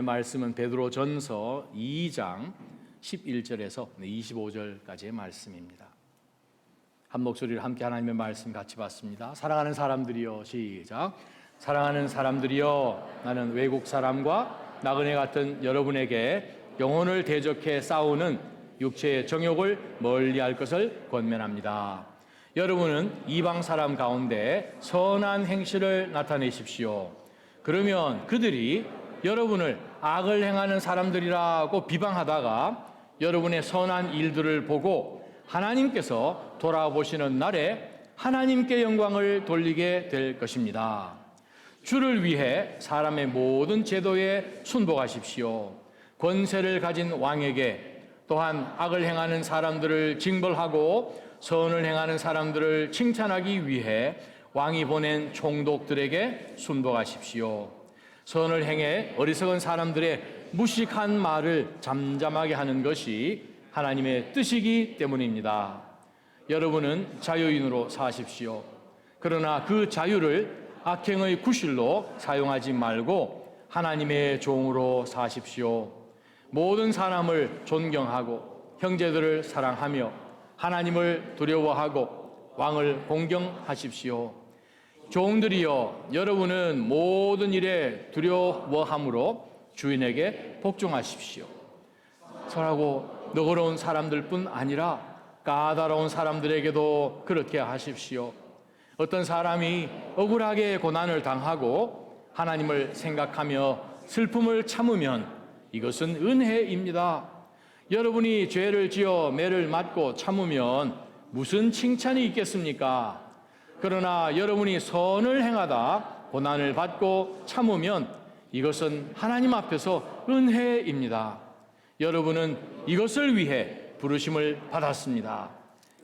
말씀은 베드로전서 2장 11절에서 25절까지의 말씀입니다. 한 목소리로 함께 하나님의 말씀 같이 봤습니다. 사랑하는 사람들이여, 시작. 사랑하는 사람들이여, 나는 외국 사람과 나그네 같은 여러분에게 영혼을 대적해 싸우는 육체의 정욕을 멀리할 것을 권면합니다. 여러분은 이방 사람 가운데 선한 행실을 나타내십시오. 그러면 그들이 여러분을 악을 행하는 사람들이라고 비방하다가 여러분의 선한 일들을 보고 하나님께서 돌아보시는 날에 하나님께 영광을 돌리게 될 것입니다. 주를 위해 사람의 모든 제도에 순복하십시오. 권세를 가진 왕에게, 또한 악을 행하는 사람들을 징벌하고 선을 행하는 사람들을 칭찬하기 위해 왕이 보낸 총독들에게 순복하십시오. 선을 행해 어리석은 사람들의 무식한 말을 잠잠하게 하는 것이 하나님의 뜻이기 때문입니다. 여러분은 자유인으로 사십시오. 그러나 그 자유를 악행의 구실로 사용하지 말고 하나님의 종으로 사십시오. 모든 사람을 존경하고 형제들을 사랑하며 하나님을 두려워하고 왕을 공경하십시오. 종들이여, 여러분은 모든 일에 두려워함으로 주인에게 복종하십시오. 선하고 너그러운 사람들뿐 아니라 까다로운 사람들에게도 그렇게 하십시오. 어떤 사람이 억울하게 고난을 당하고 하나님을 생각하며 슬픔을 참으면 이것은 은혜입니다. 여러분이 죄를 지어 매를 맞고 참으면 무슨 칭찬이 있겠습니까? 그러나 여러분이 선을 행하다 고난을 받고 참으면 이것은 하나님 앞에서 은혜입니다. 여러분은 이것을 위해 부르심을 받았습니다.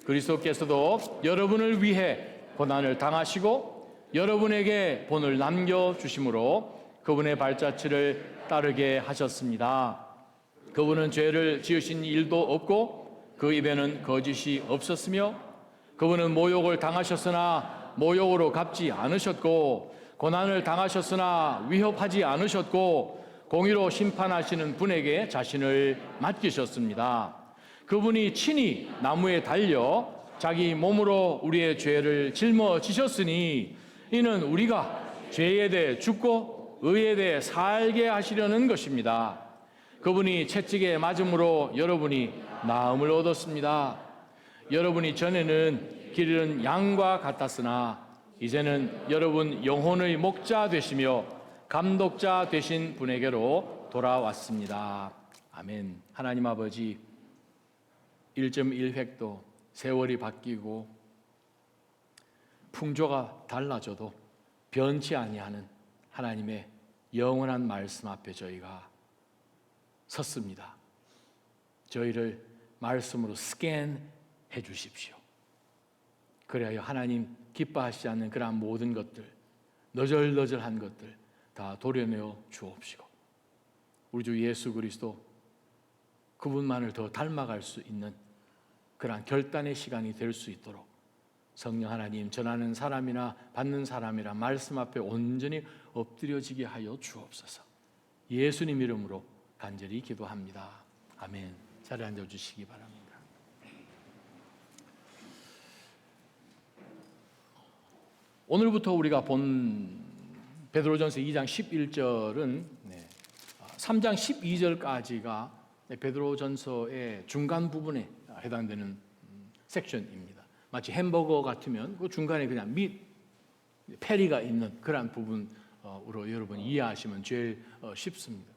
그리스도께서도 여러분을 위해 고난을 당하시고 여러분에게 본을 남겨주심으로 그분의 발자취를 따르게 하셨습니다. 그분은 죄를 지으신 일도 없고 그 입에는 거짓이 없었으며 그분은 모욕을 당하셨으나 모욕으로 갚지 않으셨고 고난을 당하셨으나 위협하지 않으셨고 공의로 심판하시는 분에게 자신을 맡기셨습니다. 그분이 친히 나무에 달려 자기 몸으로 우리의 죄를 짊어지셨으니 이는 우리가 죄에 대해 죽고 의에 대해 살게 하시려는 것입니다. 그분이 채찍에 맞음으로 여러분이 나음을 얻었습니다. 여러분이 전에는 길 잃은 양과 같았으나 이제는 여러분 영혼의 목자 되시며 감독자 되신 분에게로 돌아왔습니다. 아멘. 하나님 아버지, 1.1획도 세월이 바뀌고 풍조가 달라져도 변치 아니하는 하나님의 영원한 말씀 앞에 저희가 섰습니다. 저희를 말씀으로 스캔해 주십시오. 그래야 하나님 기뻐하시지 않는 그러한 모든 것들, 너절너절한 것들 다 도려내어 주옵시고 우리 주 예수 그리스도 그분만을 더 닮아갈 수 있는 그러한 결단의 시간이 될 수 있도록 성령 하나님, 전하는 사람이나 받는 사람이나 말씀 앞에 온전히 엎드려지게 하여 주옵소서. 예수님 이름으로 간절히 기도합니다. 아멘. 자리에 앉아주시기 바랍니다. 오늘부터 우리가 본 베드로전서 2장 11절은 3장 12절까지가 베드로전서의 중간 부분에 해당되는 섹션입니다. 마치 햄버거 같으면 그 중간에 그냥 패리가 있는 그런 부분으로 여러분이 이해하시면 제일 쉽습니다.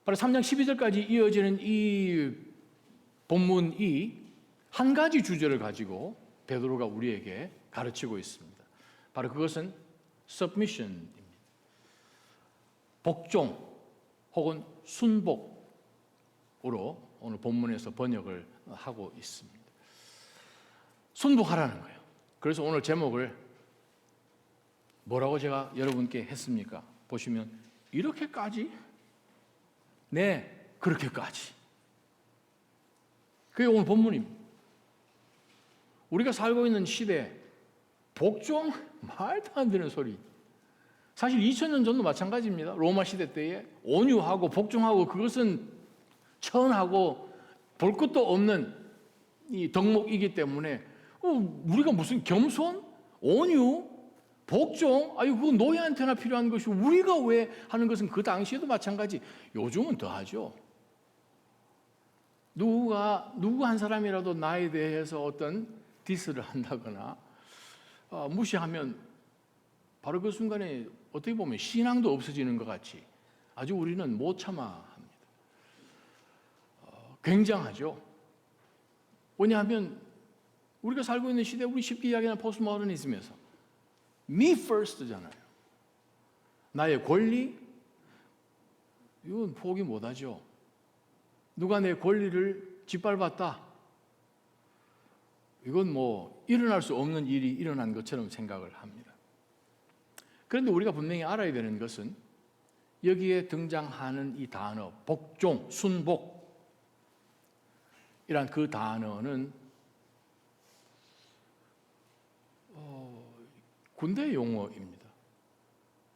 바로 3장 12절까지 이어지는 이 본문이 한 가지 주제를 가지고 베드로가 우리에게 가르치고 있습니다. 바로 그것은 submission입니다. 복종 혹은 순복으로 오늘 본문에서 번역을 하고 있습니다. 순복하라는 거예요. 그래서 오늘 제목을 뭐라고 제가 여러분께 했습니까? 보시면 이렇게까지? 네, 그렇게까지. 그게 오늘 본문입니다. 우리가 살고 있는 시대 복종? 말도 안 되는 소리. 사실 2000년 전도 마찬가지입니다. 로마 시대 때에 온유하고 복종하고 그것은 천하고 볼 것도 없는 이 덕목이기 때문에 우리가 무슨 겸손, 온유, 복종, 그건 노예한테나 필요한 것이고 우리가 왜 하는 것은 그 당시에도 마찬가지. 요즘은 더 하죠. 누구 한 사람이라도 나에 대해서 어떤 디스를 한다거나 무시하면 바로 그 순간에 어떻게 보면 신앙도 없어지는 것 같이 아주 우리는 못 참아 합니다. 굉장하죠. 왜냐하면 우리가 살고 있는 시대, 우리 쉽게 이야기하는 포스트모더니즘에서 me first잖아요. 나의 권리, 이건 포기 못하죠. 누가 내 권리를 짓밟았다, 이건 일어날 수 없는 일이 일어난 것처럼 생각을 합니다. 그런데 우리가 분명히 알아야 되는 것은 여기에 등장하는 이 단어 복종, 순복 이란 그 단어는 군대 용어입니다.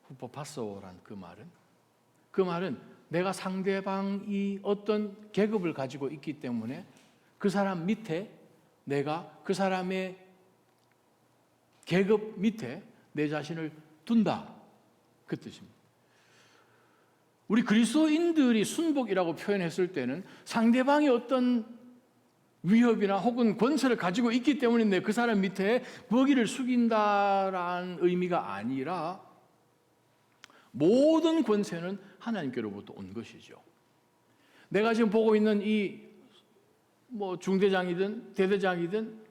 후퍼파서란 그 말은 내가 상대방이 어떤 계급을 가지고 있기 때문에 그 사람 밑에 내가 그 사람의 계급 밑에 내 자신을 둔다, 그 뜻입니다. 우리 그리스도인들이 순복이라고 표현했을 때는 상대방이 어떤 위협이나 혹은 권세를 가지고 있기 때문에 그 사람 밑에 먹이를 숙인다라는 의미가 아니라 모든 권세는 하나님께로부터 온 것이죠. 내가 지금 보고 있는 이 중대장이든 대대장이든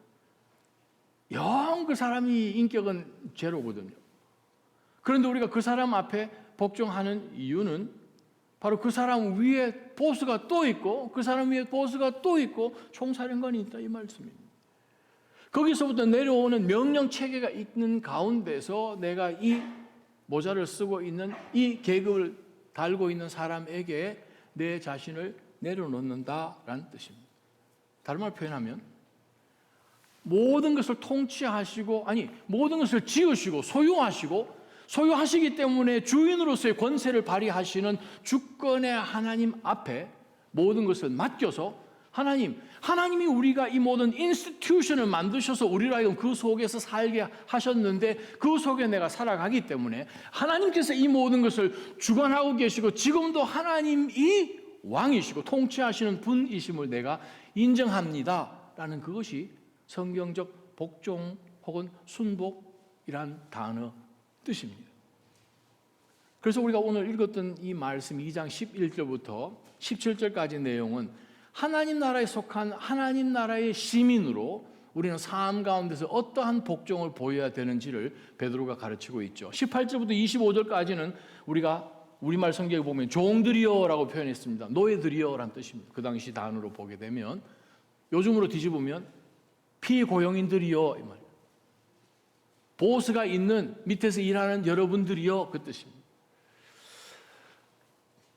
영 그 사람이 인격은 제로거든요. 그런데 우리가 그 사람 앞에 복종하는 이유는 바로 그 사람 위에 보스가 또 있고 그 사람 위에 보스가 또 있고 총사령관이 있다, 이 말씀입니다. 거기서부터 내려오는 명령 체계가 있는 가운데서 내가 이 모자를 쓰고 있는 이 계급을 달고 있는 사람에게 내 자신을 내려놓는다라는 뜻입니다. 다른 말 표현하면 모든 것을 통치하시고 모든 것을 지으시고 소유하시기 때문에 주인으로서의 권세를 발휘하시는 주권의 하나님 앞에 모든 것을 맡겨서 하나님이 우리가 이 모든 인스티튜션을 만드셔서 우리를 하여금 그 속에서 살게 하셨는데 그 속에 내가 살아가기 때문에 하나님께서 이 모든 것을 주관하고 계시고 지금도 하나님이 왕이시고 통치하시는 분이심을 내가 인정합니다 라는 그것이 성경적 복종 혹은 순복이란 단어 뜻입니다. 그래서 우리가 오늘 읽었던 이 말씀 2장 11절부터 17절까지 내용은 하나님 나라에 속한 하나님 나라의 시민으로 우리는 삶 가운데서 어떠한 복종을 보여야 되는지를 베드로가 가르치고 있죠. 18절부터 25절까지는 우리가 우리말 성경에 보면 종들이여라고 표현했습니다. 노예들이여라는 뜻입니다. 그 당시 단어로 보게 되면 요즘으로 뒤집으면 피고용인들이여 이 말. 보스가 있는 밑에서 일하는 여러분들이여 그 뜻입니다.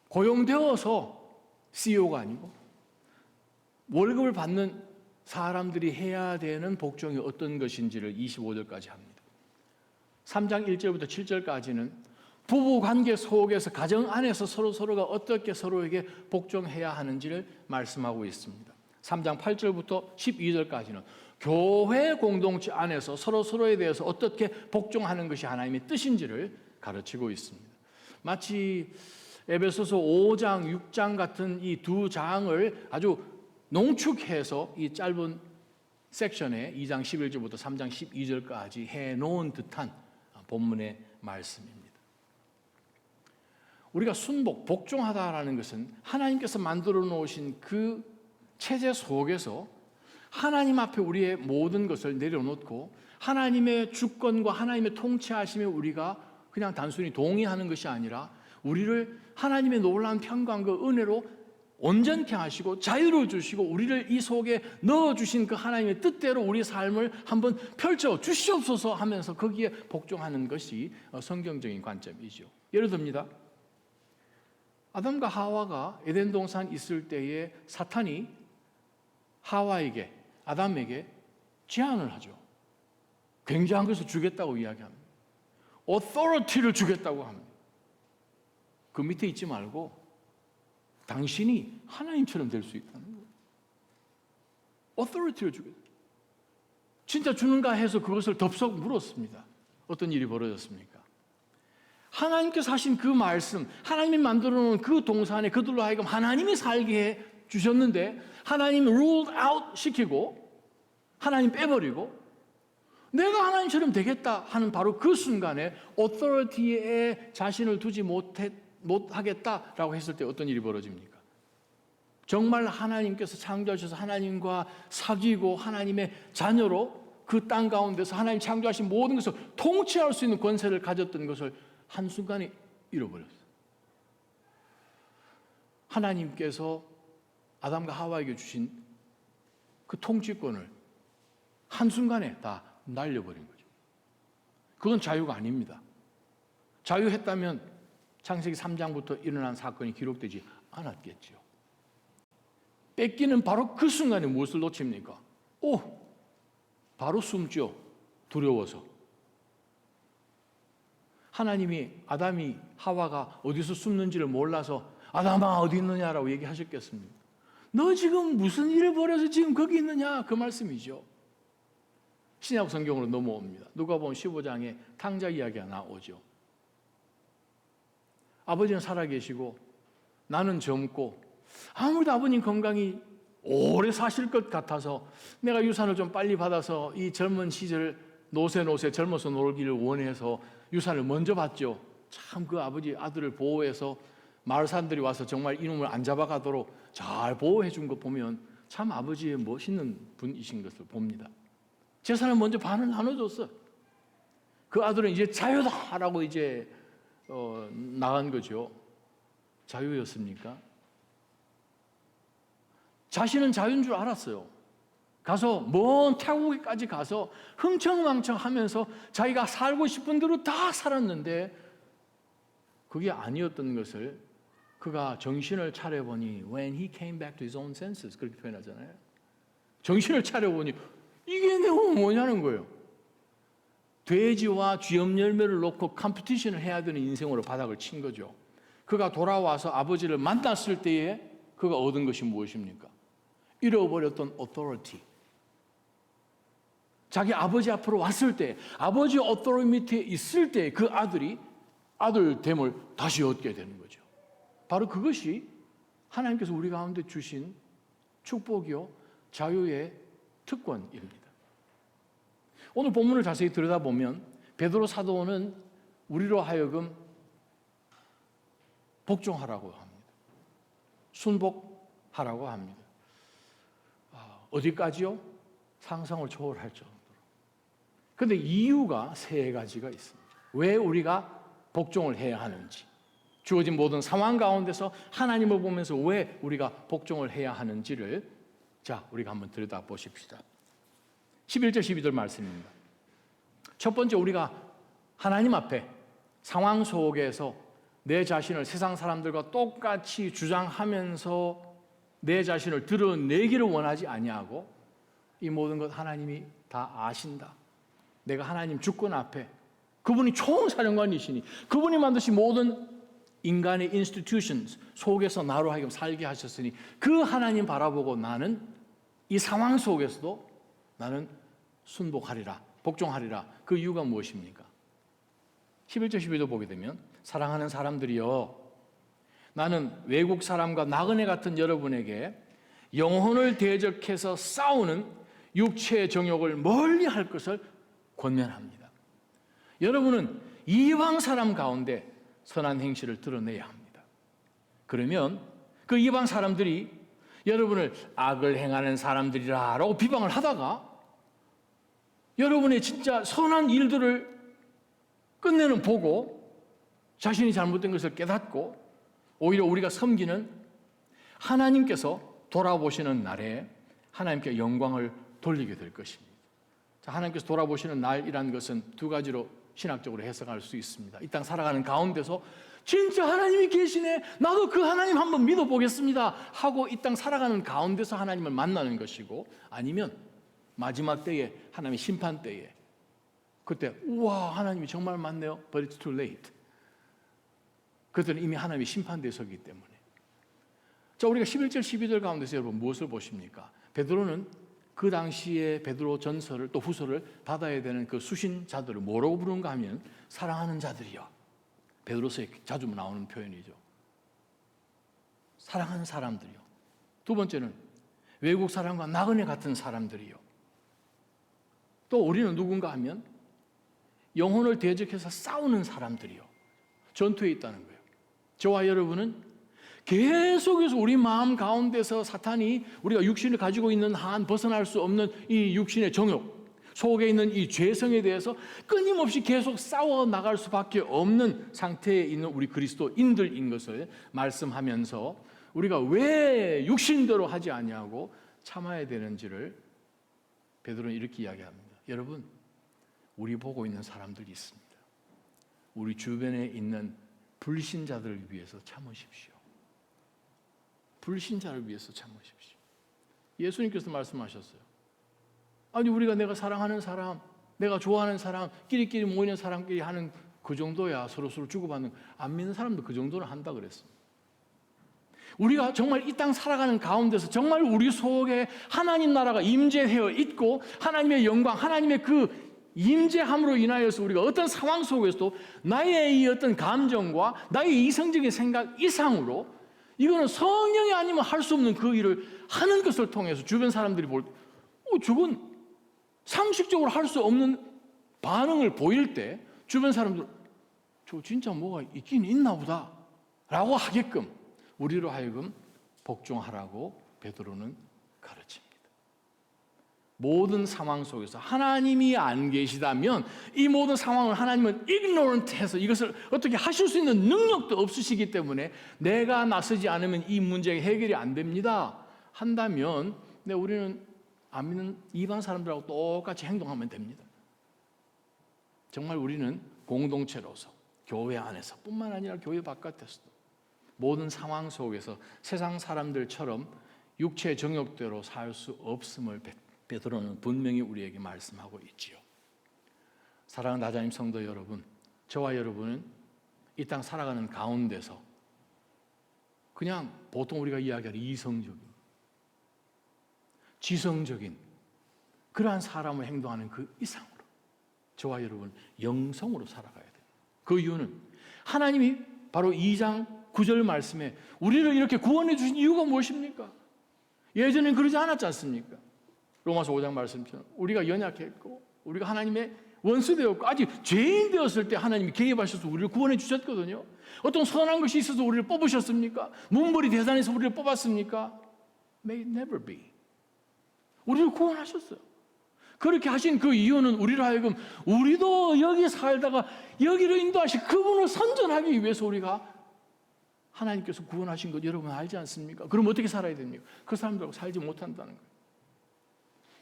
고용되어서 CEO가 아니고 월급을 받는 사람들이 해야 되는 복종이 어떤 것인지를 25절까지 합니다. 3장 1절부터 7절까지는 부부관계 속에서 가정 안에서 서로가 어떻게 서로에게 복종해야 하는지를 말씀하고 있습니다. 3장 8절부터 12절까지는 교회 공동체 안에서 서로에 대해서 어떻게 복종하는 것이 하나님의 뜻인지를 가르치고 있습니다. 마치 에베소서 5장, 6장 같은 이 두 장을 아주 농축해서 이 짧은 섹션에 2장 11절부터 3장 12절까지 해놓은 듯한 본문의 말씀입니다. 우리가 복종하다라는 것은 하나님께서 만들어 놓으신 그 체제 속에서 하나님 앞에 우리의 모든 것을 내려놓고 하나님의 주권과 하나님의 통치하심에 우리가 그냥 단순히 동의하는 것이 아니라 우리를 하나님의 놀라운 평강과 은혜로 온전케 하시고 자유를 주시고 우리를 이 속에 넣어주신 그 하나님의 뜻대로 우리의 삶을 한번 펼쳐 주시옵소서 하면서 거기에 복종하는 것이 성경적인 관점이죠. 예를 듭니다. 아담과 하와가 에덴 동산 있을 때에 사탄이 아담에게 제안을 하죠. 굉장한 것을 주겠다고 이야기합니다. authority를 주겠다고 합니다. 그 밑에 있지 말고 당신이 하나님처럼 될 수 있다는 거예요. authority를 주겠다. 진짜 주는가 해서 그것을 덥석 물었습니다. 어떤 일이 벌어졌습니까? 하나님께서 하신 그 말씀, 하나님이 만들어 놓은 그 동산에 그들로 하여금 하나님이 살게 해 주셨는데 하나님 ruled out 시키고 하나님 빼버리고 내가 하나님처럼 되겠다 하는 바로 그 순간에 authority에 자신을 두지 못하겠다라고 했을 때 어떤 일이 벌어집니까? 정말 하나님께서 창조하셔서 하나님과 사귀고 하나님의 자녀로 그 땅 가운데서 하나님 창조하신 모든 것을 통치할 수 있는 권세를 가졌던 것을 한순간에 잃어버렸어요. 하나님께서 아담과 하와에게 주신 그 통치권을 한순간에 다 날려버린 거죠. 그건 자유가 아닙니다. 자유했다면 창세기 3장부터 일어난 사건이 기록되지 않았겠죠. 뺏기는 바로 그 순간에 무엇을 놓칩니까? 바로 숨죠. 두려워서. 하나님이 아담이 하와가 어디서 숨는지를 몰라서 아담아 어디 있느냐라고 얘기하셨겠습니까? 너 지금 무슨 일을 벌여서 지금 거기 있느냐 그 말씀이죠. 신약 성경으로 넘어옵니다. 누가복음 15장에 탕자 이야기가 나오죠. 아버지는 살아계시고 나는 젊고 아무래도 아버님 건강이 오래 사실 것 같아서 내가 유산을 좀 빨리 받아서 이 젊은 시절 노세 젊어서 놀기를 원해서 유산을 먼저 받죠. 참 그 아버지 아들을 보호해서 마을 사람들이 와서 정말 이놈을 안 잡아가도록 잘 보호해 준 거 보면 참 아버지의 멋있는 분이신 것을 봅니다. 재산을 먼저 반을 나눠줬어. 그 아들은 이제 자유다라고 이제 나간 거죠. 자유였습니까? 자신은 자유인 줄 알았어요. 가서 먼 태국에까지 가서 흥청망청 하면서 자기가 살고 싶은 대로 다 살았는데 그게 아니었던 것을 그가 정신을 차려보니 when he came back to his own senses 그렇게 표현하잖아요. 정신을 차려보니 이게 내가 뭐냐는 거예요. 돼지와 쥐염 열매를 놓고 컴피티션을 해야 되는 인생으로 바닥을 친 거죠. 그가 돌아와서 아버지를 만났을 때에 그가 얻은 것이 무엇입니까? 잃어버렸던 authority. 자기 아버지 앞으로 왔을 때 아버지 authority 밑에 있을 때 그 아들이 아들됨을 다시 얻게 되는 거죠. 바로 그것이 하나님께서 우리 가운데 주신 축복이요 자유의 특권입니다. 오늘 본문을 자세히 들여다보면 베드로 사도는 우리로 하여금 복종하라고 합니다. 순복하라고 합니다. 어디까지요? 상상을 초월할 정도로. 그런데 이유가 세 가지가 있습니다. 왜 우리가 복종을 해야 하는지, 주어진 모든 상황 가운데서 하나님을 보면서 왜 우리가 복종을 해야 하는지를 우리가 한번 들여다보십시다. 11절 12절 말씀입니다. 첫 번째, 우리가 하나님 앞에 상황 속에서 내 자신을 세상 사람들과 똑같이 주장하면서 내 자신을 드러내기를 원하지 아니하고 이 모든 것 하나님이 다 아신다. 내가 하나님 주권 앞에 그분이 총사령관이시니 그분이 만드신 모든 인간의 institutions 속에서 나로 하여금 살게 하셨으니 그 하나님 바라보고 나는 이 상황 속에서도 나는 순복하리라, 복종하리라. 그 이유가 무엇입니까? 11절 12절 보게 되면 사랑하는 사람들이여 나는 외국 사람과 나그네 같은 여러분에게 영혼을 대적해서 싸우는 육체의 정욕을 멀리할 것을 권면합니다. 여러분은 이방 사람 가운데 선한 행실을 드러내야 합니다. 그러면 그 이방 사람들이 여러분을 악을 행하는 사람들이라고 비방을 하다가 여러분의 진짜 선한 일들을 끝내는 보고 자신이 잘못된 것을 깨닫고 오히려 우리가 섬기는 하나님께서 돌아보시는 날에 하나님께 영광을 돌리게 될 것입니다. 하나님께서 돌아보시는 날이라는 것은 두 가지로 신학적으로 해석할 수 있습니다. 이 땅 살아가는 가운데서 진짜 하나님이 계시네, 나도 그 하나님 한번 믿어보겠습니다 하고 이 땅 살아가는 가운데서 하나님을 만나는 것이고, 아니면 마지막 때에 하나님의 심판 때에 그때 우와 하나님이 정말 맞네요. But it's too late. 그들은 이미 하나님의 심판대에 서기 때문에. 자, 우리가 11절 12절 가운데서 여러분 무엇을 보십니까? 베드로는 그 당시에 베드로 전서를 또 후서를 받아야 되는 그 수신자들을 뭐라고 부르는가 하면 사랑하는 자들이요. 베드로서에 자주 나오는 표현이죠. 사랑하는 사람들이요. 두 번째는 외국 사람과 나그네 같은 사람들이요. 또 우리는 누군가 하면 영혼을 대적해서 싸우는 사람들이요. 전투에 있다는 거예요. 저와 여러분은 계속해서 우리 마음 가운데서 사탄이 우리가 육신을 가지고 있는 한 벗어날 수 없는 이 육신의 정욕 속에 있는 이 죄성에 대해서 끊임없이 계속 싸워 나갈 수밖에 없는 상태에 있는 우리 그리스도인들인 것을 말씀하면서 우리가 왜 육신대로 하지 아니하고 참아야 되는지를 베드로는 이렇게 이야기합니다. 여러분, 우리 보고 있는 사람들이 있습니다. 우리 주변에 있는 불신자들을 위해서 참으십시오. 불신자를 위해서 참으십시오. 예수님께서 말씀하셨어요. 아니 우리가 내가 사랑하는 사람, 내가 좋아하는 사람, 끼리끼리 모이는 사람끼리 하는 그 정도야. 서로서로 주고받는. 안 믿는 사람도 그 정도는 한다 그랬습니다. 우리가 정말 이 땅 살아가는 가운데서 정말 우리 속에 하나님 나라가 임재되어 있고 하나님의 영광, 하나님의 그 임재함으로 인하여서 우리가 어떤 상황 속에서도 나의 이 어떤 감정과 나의 이성적인 생각 이상으로 이거는 성령이 아니면 할 수 없는 그 일을 하는 것을 통해서 주변 사람들이 볼 때 저건 상식적으로 할 수 없는 반응을 보일 때 주변 사람들 저 진짜 뭐가 있긴 있나 보다 라고 하게끔 우리로 하여금 복종하라고 베드로는 가르칩니다. 모든 상황 속에서 하나님이 안 계시다면 이 모든 상황을 하나님은 ignorant 해서 이것을 어떻게 하실 수 있는 능력도 없으시기 때문에 내가 나서지 않으면 이 문제가 해결이 안 됩니다. 한다면 우리는 안 믿는 이방 사람들하고 똑같이 행동하면 됩니다. 정말 우리는 공동체로서 교회 안에서 뿐만 아니라 교회 바깥에서도 모든 상황 속에서 세상 사람들처럼 육체 정욕대로 살 수 없음을 베드로는 분명히 우리에게 말씀하고 있지요. 사랑하는 나자님 성도 여러분, 저와 여러분은 이 땅 살아가는 가운데서 그냥 보통 우리가 이야기하는 이성적인, 지성적인 그러한 사람을 행동하는 그 이상으로 저와 여러분 영성으로 살아가야 돼요. 그 이유는 하나님이 바로 2장 9절 말씀에 우리를 이렇게 구원해 주신 이유가 무엇입니까? 예전엔 그러지 않았지 않습니까? 로마서 5장 말씀처럼 우리가 연약했고 우리가 하나님의 원수되었고 아직 죄인 되었을 때 하나님이 개입하셔서 우리를 구원해 주셨거든요. 어떤 선한 것이 있어서 우리를 뽑으셨습니까? 문벌이 대단해서 우리를 뽑았습니까? May it never be. 우리를 구원하셨어요. 그렇게 하신 그 이유는 우리로 하여금 우리도 여기 살다가 여기로 인도하신 그분을 선전하기 위해서 우리가 하나님께서 구원하신 것 여러분 알지 않습니까? 그럼 어떻게 살아야 됩니까? 그 사람들하고 살지 못한다는 거예요.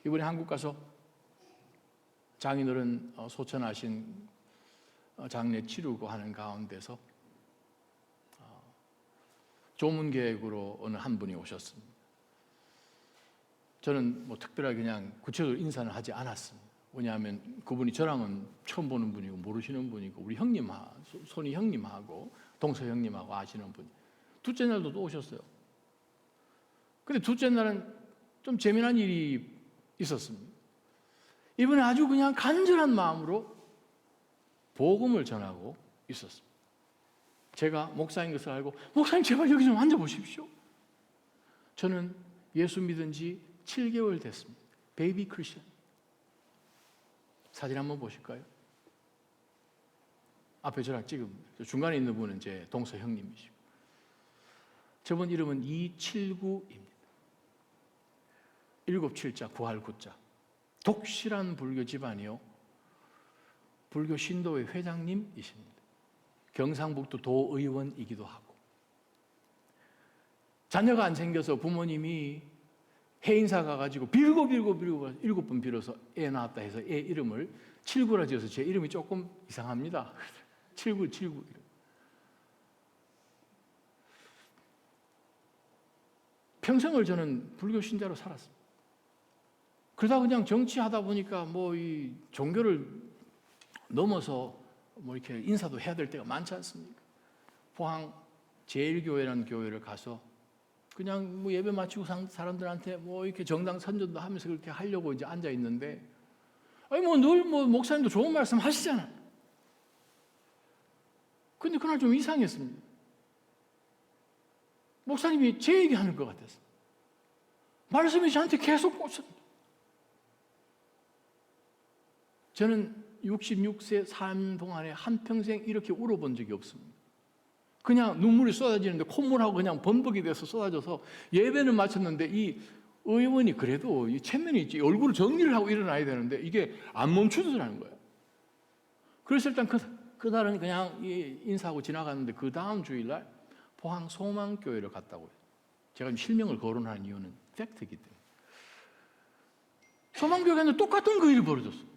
이번에 한국 가서 장인어른 소천하신 장례 치르고 하는 가운데서 조문객으로 어느 한 분이 오셨습니다. 저는 특별하게 그냥 구체적으로 인사는 하지 않았습니다. 왜냐하면 그분이 저랑은 처음 보는 분이고 모르시는 분이고 우리 손이 형님하고 동서 형님하고 아시는 분. 둘째 날도 또 오셨어요. 근데 둘째 날은 좀 재미난 일이 있었습니다. 이분은 아주 그냥 간절한 마음으로 복음을 전하고 있었습니다. 제가 목사인 것을 알고 목사님 제발 여기 좀 앉아보십시오. 저는 예수 믿은 지 7개월 됐습니다. 베이비 크리스천. 사진 한번 보실까요? 앞에 저랑 찍은 중간에 있는 분은 제 동서 형님이시고 저분 이름은 이칠구입니다. 7-7자 9할9자 독실한 불교 집안이요. 불교 신도회 회장님이십니다. 경상북도 도의원이기도 하고 자녀가 안 생겨서 부모님이 해인사 가가지고 빌고 7번 빌어서 애 낳았다 해서 애 이름을 7구라 지어서 제 이름이 조금 이상합니다. 7구 평생을 저는 불교 신자로 살았습니다. 그러다 그냥 정치하다 보니까 이 종교를 넘어서 뭐 이렇게 인사도 해야 될 때가 많지 않습니까? 포항 제일교회라는 교회를 가서 그냥 뭐 예배 마치고 사람들한테 뭐 이렇게 정당 선전도 하면서 그렇게 하려고 이제 앉아 있는데, 아니 뭐 늘 뭐 목사님도 좋은 말씀 하시잖아요. 근데 그날 좀 이상했습니다. 목사님이 제 얘기하는 것 같았어요. 말씀이 저한테 계속 꽂혔습니다. 저는 66세 삶 동안에 한평생 이렇게 울어본 적이 없습니다. 그냥 눈물이 쏟아지는데 콧물하고 그냥 범벅이 돼서 쏟아져서 예배는 마쳤는데, 이 의원이 그래도 이 체면이 있지, 얼굴을 정리를 하고 일어나야 되는데 이게 안 멈추더라는 거예요. 그래서 일단 그날은 그냥 인사하고 지나갔는데, 그 다음 주일날 포항 소망교회를 갔다고요. 제가 실명을 거론하는 이유는 팩트이기 때문에. 소망교회 갔는데 똑같은 그 일이 벌어졌어요.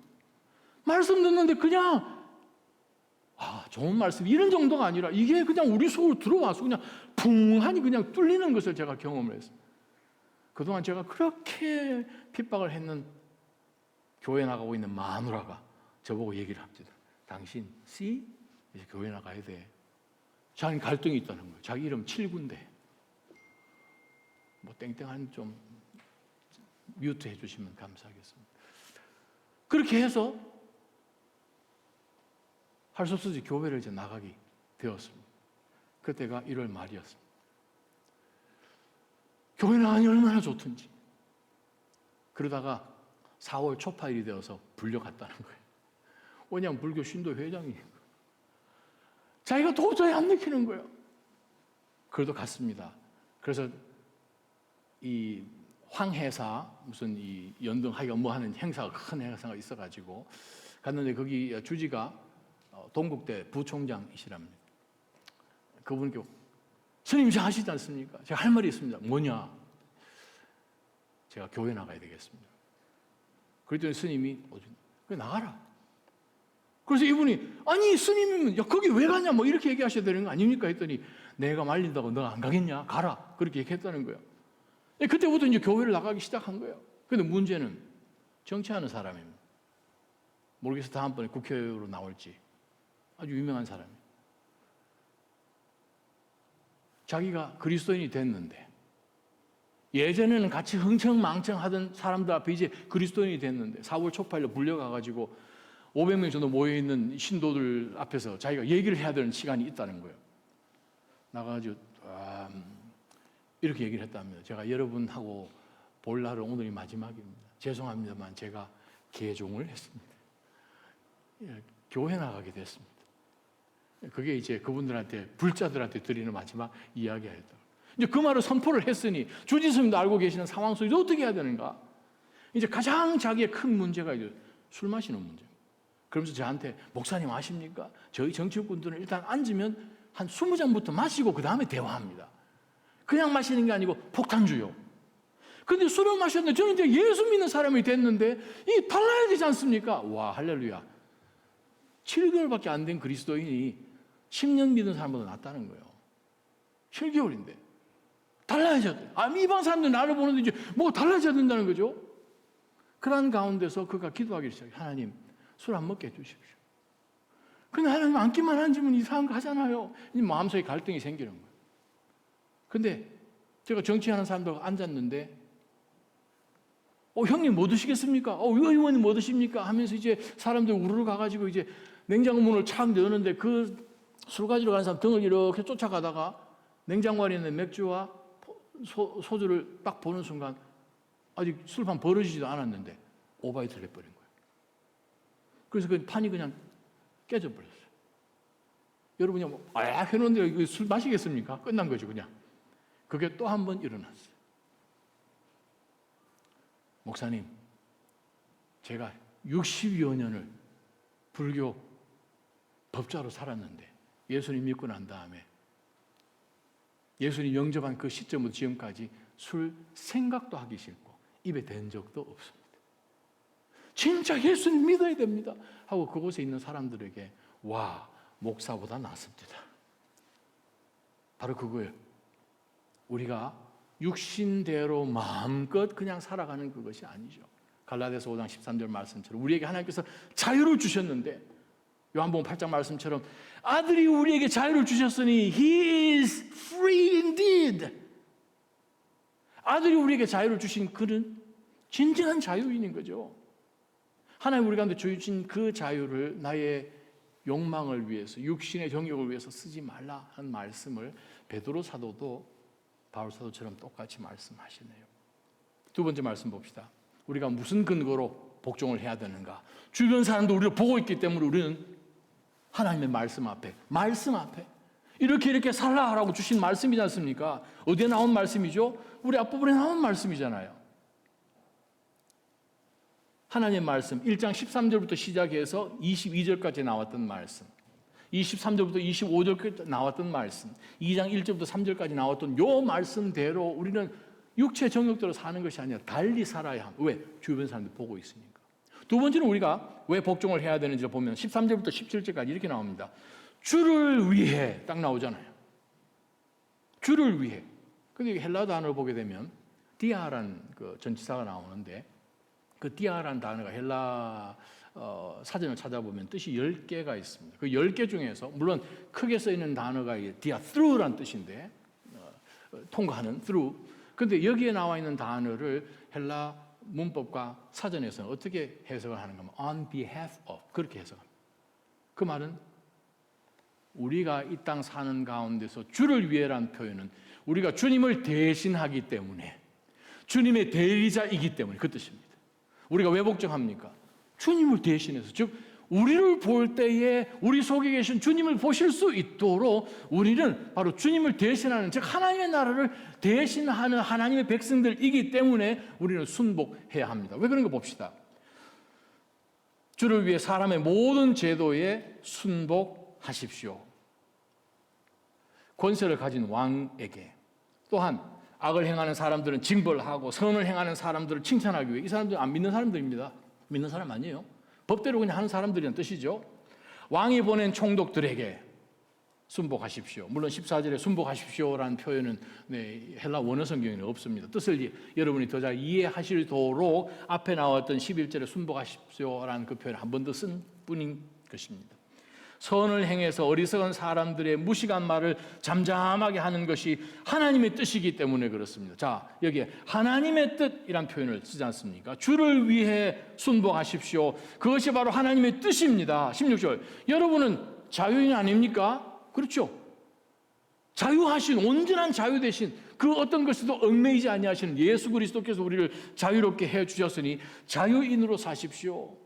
말씀 듣는데 그냥 좋은 말씀 이런 정도가 아니라 이게 그냥 우리 속으로 들어와서 그냥 붕하니 그냥 뚫리는 것을 제가 경험을 했어요. 그동안 제가 그렇게 핍박을 했는 교회 나가고 있는 마누라가 저보고 얘기를 합니다. 당신 이제 교회 나가야 돼. 자기는 갈등이 있다는 거예요. 자기 이름 7군데 뭐 땡땡한 좀 뮤트 해주시면 감사하겠습니다. 그렇게 해서 할 수 없이 교회를 이제 나가게 되었습니다. 그때가 1월 말이었습니다. 교회 나가니 얼마나 좋던지. 그러다가 4월 초파일이 되어서 불려갔다는 거예요. 왜냐하면 불교 신도 회장이니까. 자기가 도저히 안 느끼는 거예요. 그래도 갔습니다. 그래서 이 황해사 무슨 이 연등하기가 뭐 하는 행사가, 큰 행사가 있어가지고 갔는데, 거기 주지가 동국대 부총장이시랍니다. 그분께 스님 잘 아시지 않습니까? 제가 할 말이 있습니다. 뭐냐? 제가 교회 나가야 되겠습니다. 그랬더니 스님이 그래 나가라. 그래서 이분이 아니 스님이면 야 거기 왜 가냐 뭐 이렇게 얘기하셔야 되는 거 아닙니까? 했더니 내가 말린다고 너 안 가겠냐? 가라. 그렇게 얘기했다는 거예요. 그때부터 이제 교회를 나가기 시작한 거예요. 그런데 문제는 정치하는 사람입니다. 모르겠어 다음번에 국회의원으로 나올지. 아주 유명한 사람이에요. 자기가 그리스도인이 됐는데, 예전에는 같이 흥청망청 하던 사람들 앞에 이제 그리스도인이 됐는데 4월 초파일로 불려가가지고 500명 정도 모여있는 신도들 앞에서 자기가 얘기를 해야 되는 시간이 있다는 거예요. 나가가지고 이렇게 얘기를 했답니다. 제가 여러분하고 볼 날은 오늘이 마지막입니다. 죄송합니다만 제가 개종을 했습니다. 교회 나가게 됐습니다. 그게 이제 그분들한테, 불자들한테 드리는 마지막 이야기였다. 이제 그 말을 선포를 했으니 주지 스님도 알고 계시는 상황 속에서 어떻게 해야 되는가? 이제 가장 자기의 큰 문제가 이제 술 마시는 문제입니다. 그러면서 저한테 목사님 아십니까? 저희 정치꾼들은 일단 앉으면 한 20잔부터 마시고 그 다음에 대화합니다. 그냥 마시는 게 아니고 폭탄주요. 근데 술을 마셨는데 저는 이제 예수 믿는 사람이 됐는데 이게 달라야 되지 않습니까? 와 할렐루야. 7개월밖에 안 된 그리스도인이 10년 믿은 사람보다 낫다는 거예요. 7개월인데 달라져야 돼. 이방 사람들 나를 보는데 이제 뭐 달라져야 된다는 거죠. 그런 가운데서 그가 기도하기 시작해요. 하나님 술 안 먹게 해주십시오. 근데 하나님 앉기만 앉으면 이상한 거 하잖아요. 마음속에 갈등이 생기는 거예요. 근데 제가 정치하는 사람들하고 앉았는데 형님 뭐 드시겠습니까? 의원님 뭐 드십니까? 하면서 이제 사람들 우르르 가가지고 이제 냉장고 문을 착 여는데 그 술 가지러 가는 사람 등을 이렇게 쫓아가다가 냉장고 안에 있는 맥주와 소주를 딱 보는 순간 아직 술판 벌어지지도 않았는데 오바이트를 해버린 거예요. 그래서 그 판이 그냥 깨져버렸어요. 여러분이 해놓는데 술 마시겠습니까? 끝난 거죠 그냥. 그게 또 한 번 일어났어요. 목사님, 제가 60여 년을 불교 법자로 살았는데 예수님 믿고 난 다음에 예수님 영접한 그 시점부터 지금까지 술 생각도 하기 싫고 입에 댄 적도 없습니다. 진짜 예수님 믿어야 됩니다 하고 그곳에 있는 사람들에게 와, 목사보다 낫습니다. 바로 그거예요. 우리가 육신대로 마음껏 그냥 살아가는 그것이 아니죠. 갈라디아서 5장 13절 말씀처럼 우리에게 하나님께서 자유를 주셨는데 요한복음 8장 말씀처럼 아들이 우리에게 자유를 주셨으니 He is free indeed. 아들이 우리에게 자유를 주신 그는 진정한 자유인인 거죠. 하나님 우리 가운데 주신 그 자유를 나의 욕망을 위해서, 육신의 정욕을 위해서 쓰지 말라 하는 말씀을 베드로 사도도 바울 사도처럼 똑같이 말씀하시네요. 두 번째 말씀 봅시다. 우리가 무슨 근거로 복종을 해야 되는가? 주변 사람도 우리를 보고 있기 때문에 우리는 하나님의 말씀 앞에 이렇게 살라라고 주신 말씀이지 않습니까? 어디에 나온 말씀이죠? 우리 앞부분에 나온 말씀이잖아요. 하나님의 말씀 1장 13절부터 시작해서 22절까지 나왔던 말씀, 23절부터 25절까지 나왔던 말씀, 2장 1절부터 3절까지 나왔던 요 말씀대로 우리는 육체 정욕대로 사는 것이 아니라 달리 살아야 합니다. 왜? 주변 사람들 보고 있으니까. 두 번째는 우리가 왜 복종을 해야 되는지 보면 13절부터 17절까지 이렇게 나옵니다. 주를 위해 딱 나오잖아요. 주를 위해. 근데 헬라 단어를 보게 되면 디아라는 그 전치사가 나오는데 그 디아라는 단어가 헬라 사전을 찾아보면 뜻이 10개가 있습니다. 그 10개 중에서 물론 크게 쓰이는 단어가 디아 through라는 뜻인데 통과하는 through. 근데 여기에 나와 있는 단어를 헬라 문법과 사전에서는 어떻게 해석을 하는가 하면 on behalf of 그렇게 해석합니다. 그 말은 우리가 이 땅 사는 가운데서 주를 위해라는 표현은 우리가 주님을 대신하기 때문에 주님의 대리자이기 때문에 그 뜻입니다. 우리가 왜 복종합니까? 주님을 대신해서, 즉 우리를 볼 때에 우리 속에 계신 주님을 보실 수 있도록 우리는 바로 주님을 대신하는, 즉 하나님의 나라를 대신하는 하나님의 백성들이기 때문에 우리는 순복해야 합니다. 왜 그런가 봅시다. 주를 위해 사람의 모든 제도에 순복하십시오. 권세를 가진 왕에게, 또한 악을 행하는 사람들은 징벌하고 선을 행하는 사람들을 칭찬하기 위해, 이 사람들은 안 믿는 사람들입니다. 믿는 사람 아니에요. 법대로 그냥 하는 사람들이란 뜻이죠. 왕이 보낸 총독들에게 순복하십시오. 물론 14절에 순복하십시오라는 표현은 헬라 원어 성경에는 없습니다. 뜻을 여러분이 더 잘 이해하시도록 앞에 나왔던 11절에 순복하십시오라는 그 표현을 한 번 더 쓴 뿐인 것입니다. 선을 행해서 어리석은 사람들의 무식한 말을 잠잠하게 하는 것이 하나님의 뜻이기 때문에 그렇습니다. 자, 여기에 하나님의 뜻이란 표현을 쓰지 않습니까? 주를 위해 순복하십시오. 그것이 바로 하나님의 뜻입니다. 16절. 여러분은 자유인 아닙니까? 그렇죠. 자유하신, 온전한 자유 대신 그 어떤 것에도 얽매이지 아니하시는 예수 그리스도께서 우리를 자유롭게 해주셨으니 자유인으로 사십시오.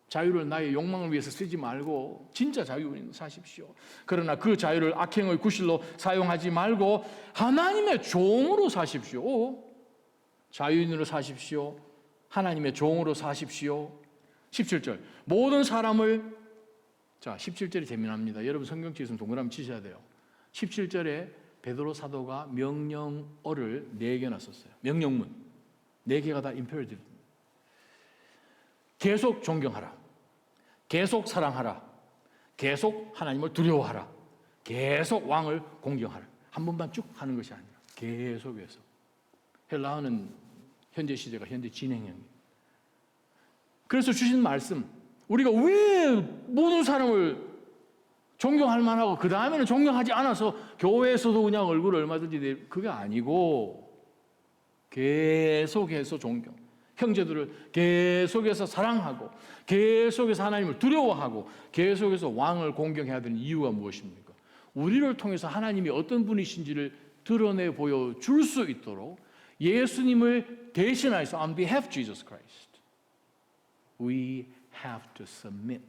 자유를 나의 욕망을 위해서 쓰지 말고 진짜 자유인으로 사십시오. 그러나 그 자유를 악행의 구실로 사용하지 말고 하나님의 종으로 사십시오. 자유인으로 사십시오. 하나님의 종으로 사십시오. 17절. 모든 사람을, 자, 17절이 재미납니다. 여러분 성경 치시면 동그라미 치셔야 돼요. 17절에 베드로 사도가 명령어를 4개나 썼어요. 명령문 4개가 다 임페러티브. 계속 존경하라, 계속 사랑하라, 계속 하나님을 두려워하라, 계속 왕을 공경하라. 한 번만 쭉 하는 것이 아니라 계속해서. 헬라어는 현재 시제가 현재 진행형이에요. 그래서 주신 말씀, 우리가 왜 모든 사람을 존경할 만하고 그 다음에는 존경하지 않아서 교회에서도 그냥 얼굴을 얼마든지 내, 그게 아니고 계속해서 존경, 형제들을 계속해서 사랑하고 계속해서 하나님을 두려워하고 계속해서 왕을 공경해야 되는 이유가 무엇입니까? 우리를 통해서 하나님이 어떤 분이신지를 드러내 보여줄 수 있도록 예수님을 대신하여서 on behalf of Jesus Christ we have to submit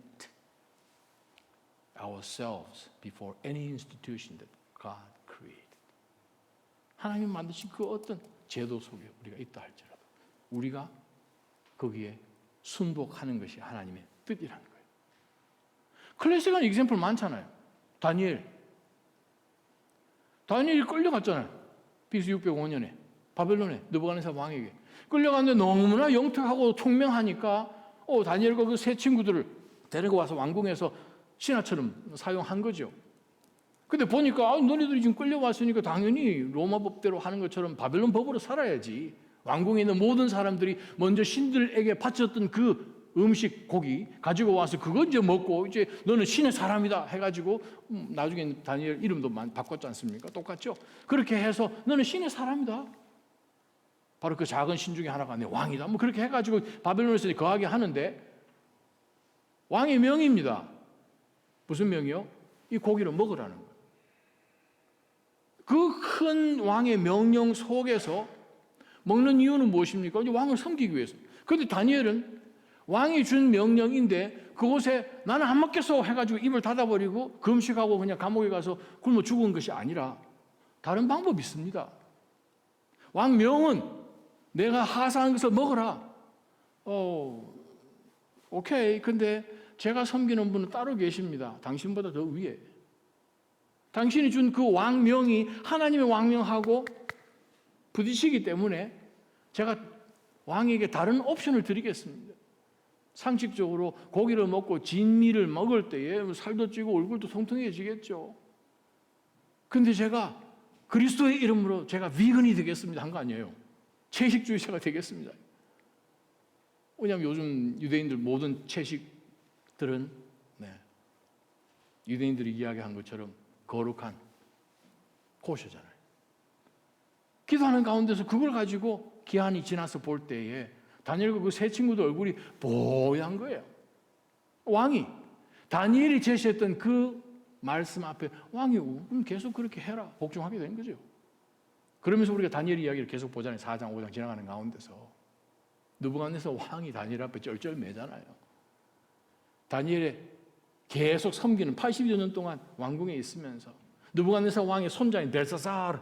ourselves before any institution that God created. 하나님 만드신 그 어떤 제도 속에 우리가 있다 할지라도 우리가 거기에 순복하는 것이 하나님의 뜻이라는 거예요. 클래식한 example 많잖아요. 다니엘이 끌려갔잖아요. BC 605년에 바벨론에 느부갓네살 왕에게 끌려갔는데 너무나 영특하고 총명하니까 다니엘과 그 세 친구들을 데리고 와서 왕궁에서 신하처럼 사용한 거죠. 근데 보니까 너네들이 지금 끌려왔으니까 당연히 로마 법대로 하는 것처럼 바벨론 법으로 살아야지. 왕궁에 있는 모든 사람들이 먼저 신들에게 바쳤던 그 음식 고기 가지고 와서 그거 이제 먹고 이제 너는 신의 사람이다 해가지고 나중에 다니엘 이름도 바꿨지 않습니까? 똑같죠? 그렇게 해서 너는 신의 사람이다. 바로 그 작은 신 중에 하나가 내 왕이다. 뭐 그렇게 해가지고 바벨론에서 거하게 하는데 왕의 명입니다. 무슨 명이요? 이 고기를 먹으라는 거예요. 그 큰 왕의 명령 속에서 먹는 이유는 무엇입니까? 이제 왕을 섬기기 위해서. 그런데 다니엘은 왕이 준 명령인데 그곳에 나는 안 먹겠어 해가지고 입을 닫아버리고 금식하고 그냥 감옥에 가서 굶어 죽은 것이 아니라 다른 방법이 있습니다. 왕명은 내가 하사한 것을 먹어라. 오케이. 근데 제가 섬기는 분은 따로 계십니다. 당신보다 더 위에. 당신이 준 그 왕명이 하나님의 왕명하고 부딪히기 때문에 제가 왕에게 다른 옵션을 드리겠습니다. 상식적으로 고기를 먹고 진미를 먹을 때에 살도 찌고 얼굴도 통통해지겠죠. 근데 제가 그리스도의 이름으로 제가 비건이 되겠습니다 한 거 아니에요. 채식주의자가 되겠습니다. 왜냐하면 요즘 유대인들 모든 채식들은 유대인들이 이야기한 것처럼 거룩한 코셔잖아요. 기도하는 가운데서 그걸 가지고 기한이 지나서 볼 때에 다니엘과 그 세 친구들 얼굴이 뽀얀 거예요. 왕이 다니엘이 제시했던 그 말씀 앞에 왕이 계속 그렇게 해라 복종하게 된 거죠. 그러면서 우리가 다니엘 이야기를 계속 보잖아요. 4장 5장 지나가는 가운데서 느부갓네살 왕이 다니엘 앞에 쩔쩔매잖아요. 다니엘의 계속 섬기는 80여 년 동안 왕궁에 있으면서 느부갓네살 왕의 손자인 벨사사르,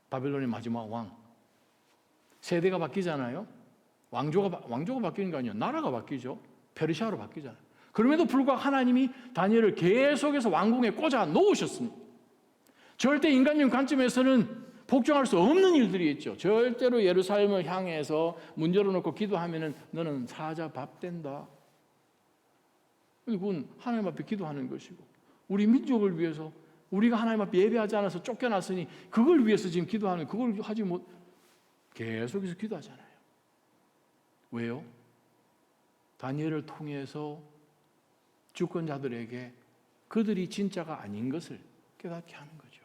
바벨론의 마지막 왕. 세대가 바뀌잖아요. 왕조가 바뀌는 게 아니에요. 나라가 바뀌죠. 페르시아로 바뀌잖아요. 그럼에도 불구하고 하나님이 다니엘을 계속해서 왕궁에 꽂아 놓으셨습니다. 절대 인간적인 관점에서는 복종할 수 없는 일들이 있죠. 절대로 예루살렘을 향해서 문 열어놓고 기도하면은 너는 사자 밥 된다. 그건 하나님 앞에 기도하는 것이고, 우리 민족을 위해서 우리가 하나님 앞에 예배하지 않아서 쫓겨났으니 그걸 위해서 지금 기도하는, 그걸 하지 못, 계속해서 기도하잖아요. 왜요? 다니엘을 통해서 주권자들에게 그들이 진짜가 아닌 것을 깨닫게 하는 거죠.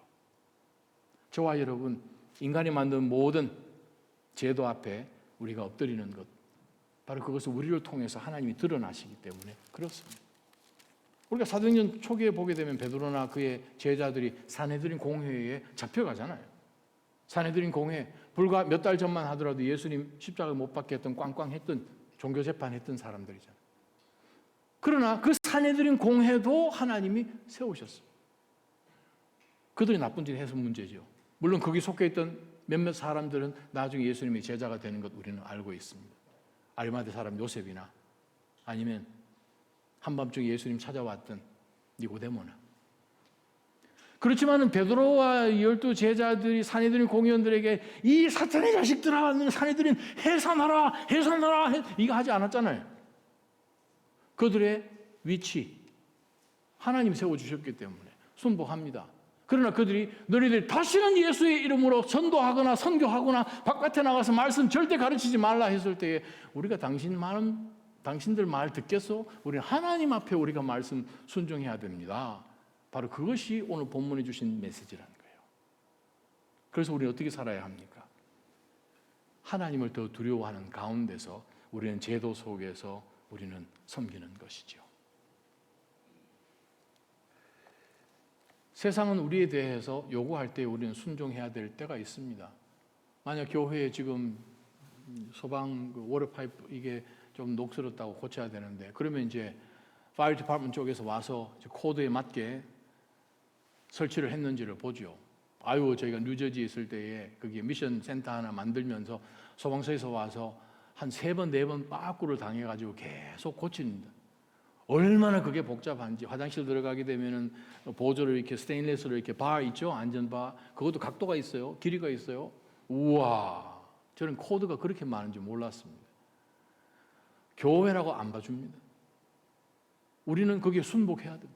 저와 여러분, 인간이 만든 모든 제도 앞에 우리가 엎드리는 것, 바로 그것을 우리를 통해서 하나님이 드러나시기 때문에 그렇습니다. 우리가 사도행전 초기에 보게 되면 베드로나 그의 제자들이 산헤드린 공회에 잡혀가잖아요. 산헤드린 공회, 불과 몇 달 전만 하더라도 예수님 십자가 못 박게 했던 꽝꽝했던 종교재판했던 사람들이잖아요. 그러나 그 산헤드린 공회도 하나님이 세우셨어요. 그들이 나쁜 짓을 해서 문제죠. 물론 거기 속해 있던 몇몇 사람들은 나중에 예수님의 제자가 되는 것 우리는 알고 있습니다. 아리마대 사람 요셉이나 아니면 한밤중에 예수님 찾아왔던 니고데모나. 그렇지만은 베드로와 12 제자들이 산헤드린 공의원들에게 이 사탄의 자식들아, 너는 산헤드린 해산하라 이거 하지 않았잖아요. 그들의 위치 하나님 세워주셨기 때문에 순복합니다. 그러나 그들이 너희들 다시는 예수의 이름으로 전도하거나 선교하거나 바깥에 나가서 말씀 절대 가르치지 말라 했을 때에 우리가 당신들 말 듣겠소? 우리는 하나님 앞에 우리가 말씀 순종해야 됩니다. 바로 그것이 오늘 본문에 주신 메시지라는 거예요. 그래서 우리는 어떻게 살아야 합니까? 하나님을 더 두려워하는 가운데서 우리는 제도 속에서 우리는 섬기는 것이죠. 세상은 우리에 대해서 요구할 때 우리는 순종해야 될 때가 있습니다. 만약 교회에 지금 소방 워터 파이프 이게 좀 녹슬었다고 고쳐야 되는데, 그러면 이제 파이어 디파트먼트 쪽에서 와서 코드에 맞게 설치를 했는지를 보죠. 저희가 뉴저지에 있을 때에 거기에 미션 센터 하나 만들면서 소방서에서 와서 한 3번, 4번 빠꾸를 당해가지고 계속 고칩니다. 얼마나 그게 복잡한지. 화장실 들어가게 되면은 보조를 이렇게 스테인리스로 이렇게 바 있죠, 안전바. 그것도 각도가 있어요, 길이가 있어요. 우와, 저는 코드가 그렇게 많은지 몰랐습니다. 교회라고 안 봐줍니다. 우리는 거기에 순복해야 됩니다.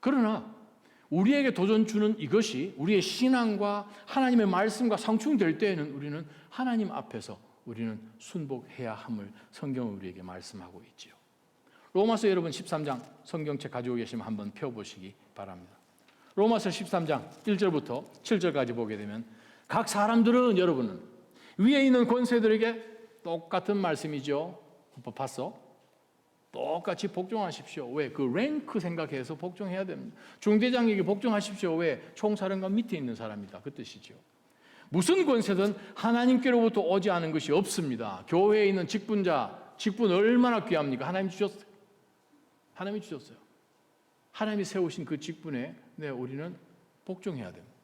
그러나 우리에게 도전 주는 이것이 우리의 신앙과 하나님의 말씀과 상충될 때에는 우리는 하나님 앞에서 우리는 순복해야 함을 성경은 우리에게 말씀하고 있지요. 로마서 여러분 13장 성경책 가지고 계시면 한번 펴보시기 바랍니다. 로마서 13장 1절부터 7절까지 보게 되면 각 사람들은 여러분은 위에 있는 권세들에게 똑같은 말씀이죠. 봤어? 똑같이 복종하십시오. 왜? 그 랭크 생각해서 복종해야 됩니다. 중대장에게 복종하십시오. 왜? 총사령관 밑에 있는 사람이다. 그 뜻이죠. 무슨 권세든 하나님께로부터 오지 않은 것이 없습니다. 교회에 있는 직분자, 직분 얼마나 귀합니까? 하나님 주셨어요. 하나님이 주셨어요. 하나님이 세우신 그 직분에 우리는 복종해야 됩니다.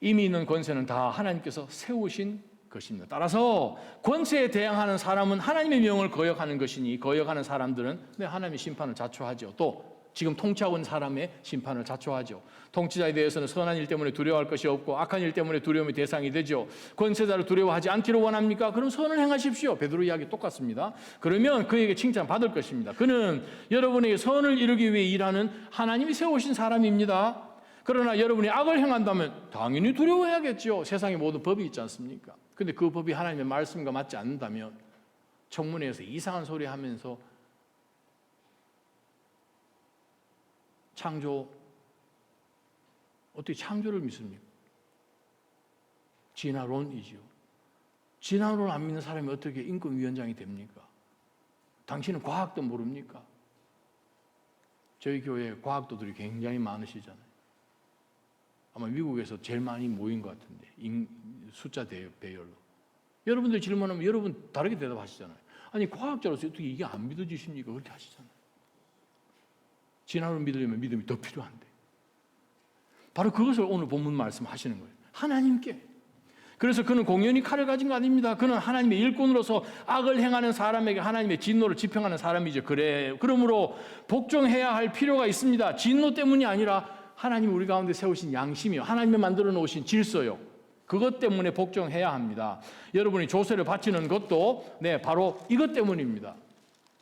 이미 있는 권세는 다 하나님께서 세우신 것입니다. 따라서 권세에 대항하는 사람은 하나님의 명을 거역하는 것이니 거역하는 사람들은 하나님의 심판을 자초하죠. 또 지금 통치하고 있는 사람의 심판을 자초하죠. 통치자에 대해서는 선한 일 때문에 두려워할 것이 없고 악한 일 때문에 두려움의 대상이 되죠. 권세자를 두려워하지 않기를 원합니까? 그럼 선을 행하십시오. 베드로 이야기 똑같습니다. 그러면 그에게 칭찬받을 것입니다. 그는 여러분에게 선을 이루기 위해 일하는 하나님이 세우신 사람입니다. 그러나 여러분이 악을 행한다면 당연히 두려워해야겠죠. 세상에 모든 법이 있지 않습니까? 근데 그 법이 하나님의 말씀과 맞지 않는다면 청문회에서 이상한 소리 하면서 어떻게 창조를 믿습니까? 진화론이지요. 진화론을 안 믿는 사람이 어떻게 인권위원장이 됩니까? 당신은 과학도 모릅니까? 저희 교회에 과학도들이 굉장히 많으시잖아요. 아마 미국에서 제일 많이 모인 것 같은데 숫자 배열로. 여러분들 질문하면 여러분 다르게 대답하시잖아요. 아니 과학자로서 어떻게 이게 안 믿어지십니까? 그렇게 하시잖아요. 진화론을 믿으려면 믿음이 더 필요한데 바로 그것을 오늘 본문 말씀하시는 거예요. 하나님께. 그래서 그는 공연히 칼을 가진 거 아닙니다. 그는 하나님의 일꾼으로서 악을 행하는 사람에게 하나님의 진노를 집행하는 사람이죠. 그러므로 복종해야 할 필요가 있습니다. 진노 때문이 아니라 하나님이 우리 가운데 세우신 양심이요, 하나님이 만들어 놓으신 질서요, 그것 때문에 복종해야 합니다. 여러분이 조세를 바치는 것도 바로 이것 때문입니다.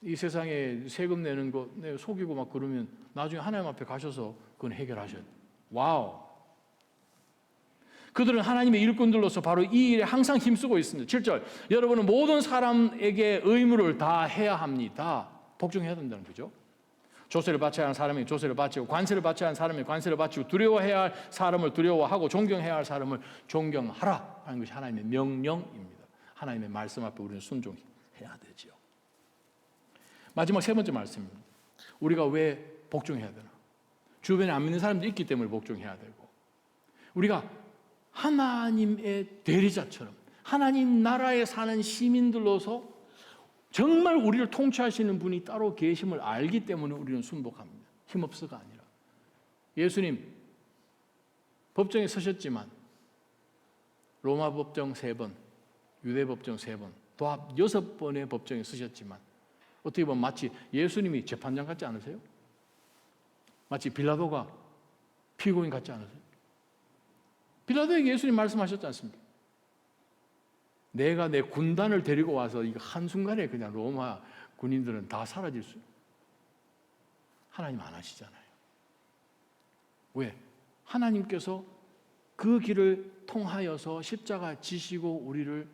이 세상에 세금 내는 거 속이고 막 그러면 나중에 하나님 앞에 가셔서 그건 해결하셔야 돼요. 와우. 그들은 하나님의 일꾼들로서 바로 이 일에 항상 힘쓰고 있습니다. 7절, 여러분은 모든 사람에게 의무를 다 해야 합니다. 복종해야 된다는 거죠. 조세를 바쳐야 하는 사람이 조세를 바치고, 관세를 바쳐야 하는 사람이 관세를 바치고, 두려워해야 할 사람을 두려워하고, 존경해야 할 사람을 존경하라 하는 것이 하나님의 명령입니다. 하나님의 말씀 앞에 우리는 순종해야 되죠. 마지막 세 번째 말씀입니다. 우리가 왜 복종해야 되나? 주변에 안 믿는 사람도 있기 때문에 복종해야 되고, 우리가 하나님의 대리자처럼 하나님 나라에 사는 시민들로서 정말 우리를 통치하시는 분이 따로 계심을 알기 때문에 우리는 순복합니다. 힘없어가 아니라. 예수님 법정에 서셨지만 로마 법정 3번, 유대 법정 3번, 도합 6번의 법정에 서셨지만 어떻게 보면 마치 예수님이 재판장 같지 않으세요? 마치 빌라도가 피고인 같지 않으세요? 빌라도에게 예수님 말씀하셨지 않습니까? 내가 내 군단을 데리고 와서 이거 한순간에 그냥 로마 군인들은 다 사라질 수. 하나님 안 하시잖아요. 왜? 하나님께서 그 길을 통하여서 십자가 지시고 우리를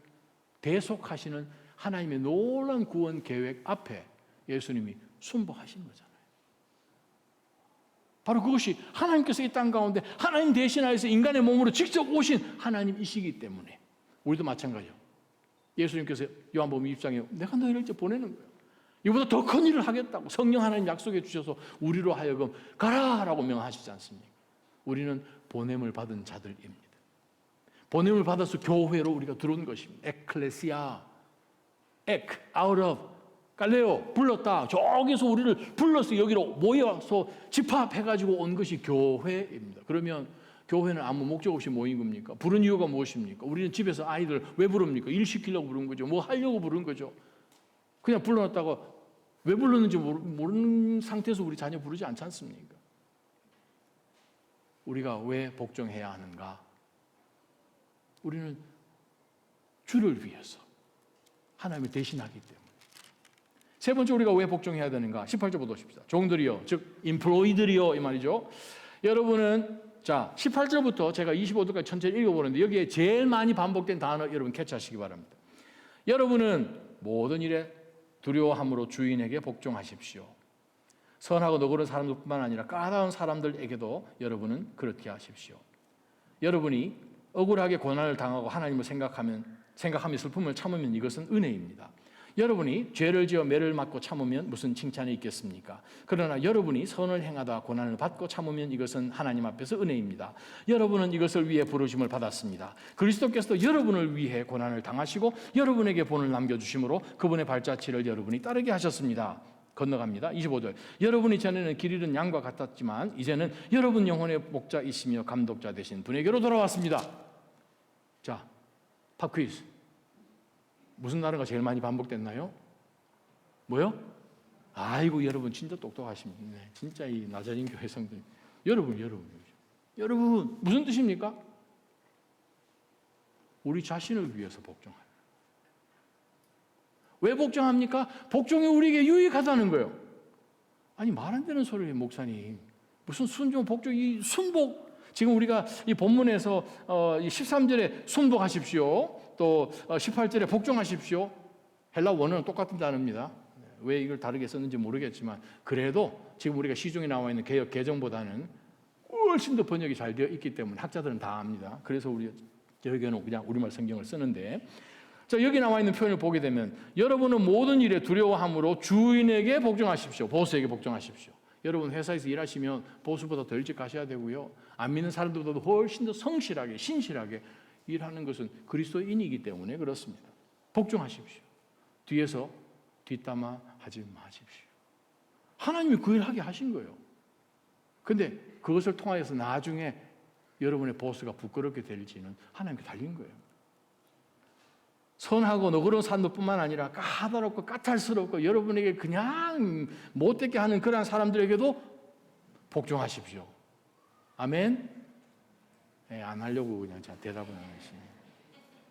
대속하시는 하나님의 놀라운 구원 계획 앞에 예수님이 순복하신 거잖아요. 바로 그것이 하나님께서 이 땅 가운데 하나님 대신하여서 인간의 몸으로 직접 오신 하나님이시기 때문에 우리도 마찬가지예요. 예수님께서 요한복음 20장에 내가 너희를 이제 보내는 거예요. 이보다 더 큰 일을 하겠다고 성령 하나님 약속해 주셔서 우리로 하여금 가라라고 명하시지 않습니까? 우리는 보냄을 받은 자들입니다. 보냄을 받아서 교회로 우리가 들어온 것입니다. 에클레시아, out of, 갈레오, 불렀다. 저기서 우리를 불러서 여기로 모여서 집합해가지고 온 것이 교회입니다. 그러면 교회는 아무 목적 없이 모인 겁니까? 부른 이유가 무엇입니까? 우리는 집에서 아이들 왜 부릅니까? 일 시키려고 부른 거죠. 뭐 하려고 부른 거죠. 그냥 불러놨다가 왜 불렀는지 모르는 상태에서 우리 자녀 부르지 않지 않습니까? 우리가 왜 복종해야 하는가? 우리는 주를 위해서 하나님을 대신하기 때문에. 세 번째 우리가 왜 복종해야 되는가? 18절 보십시다. 종들이요, 즉 인플로이들이요 이 말이죠. 여러분은 자, 18절부터 제가 25절까지 천천히 읽어보는데 여기에 제일 많이 반복된 단어 여러분 캐치하시기 바랍니다. 여러분은 모든 일에 두려워함으로 주인에게 복종하십시오. 선하고 너그러운 사람들뿐만 아니라 까다로운 사람들에게도 여러분은 그렇게 하십시오. 여러분이 억울하게 고난을 당하고 하나님을 생각하며 슬픔을 참으면 이것은 은혜입니다. 여러분이 죄를 지어 매를 맞고 참으면 무슨 칭찬이 있겠습니까? 그러나 여러분이 선을 행하다 고난을 받고 참으면 이것은 하나님 앞에서 은혜입니다. 여러분은 이것을 위해 부르심을 받았습니다. 그리스도께서도 여러분을 위해 고난을 당하시고 여러분에게 본을 남겨주심으로 그분의 발자취를 여러분이 따르게 하셨습니다. 건너갑니다. 25절. 여러분이 전에는 길 잃은 양과 같았지만 이제는 여러분 영혼의 목자이시며 감독자 되신 분에게로 돌아왔습니다. 자, 팝 퀴즈. 무슨 단어가 제일 많이 반복됐나요? 뭐요? 아이고, 여러분 진짜 똑똑하십니다. 네, 진짜 이 나자린 교회 성도님. 여러분 무슨 뜻입니까? 우리 자신을 위해서 복종하라. 왜 복종합니까? 복종이 우리에게 유익하다는 거예요. 아니, 말 안 되는 소리예요, 목사님. 무슨 순종, 복종, 이 순복. 지금 우리가 이 본문에서 13절에 순복하십시오. 또 18절에 복종하십시오. 헬라 원어는 똑같은 단어입니다. 왜 이걸 다르게 썼는지 모르겠지만 그래도 지금 우리가 시중에 나와 있는 개역 개정보다는 훨씬 더 번역이 잘 되어 있기 때문에 학자들은 다 압니다. 그래서 우리 여기는 그냥 우리말 성경을 쓰는데, 자, 여기 나와 있는 표현을 보게 되면 여러분은 모든 일에 두려워함으로 주인에게 복종하십시오. 보스에게 복종하십시오. 여러분 회사에서 일하시면 보스보다 더 일찍 가셔야 되고요. 안 믿는 사람들보다 훨씬 더 성실하게 신실하게 일하는 것은 그리스도인이기 때문에 그렇습니다. 복종하십시오. 뒤에서 뒷담화 하지 마십시오. 하나님이 그 일 하게 하신 거예요. 근데 그것을 통하여서 나중에 여러분의 보스가 부끄럽게 될지는 하나님께 달린 거예요. 선하고 너그러운 사람들뿐만 아니라 까다롭고 까탈스럽고 여러분에게 그냥 못되게 하는 그런 사람들에게도 복종하십시오. 아멘? 네, 안 하려고 그냥 대답을 안 하시네.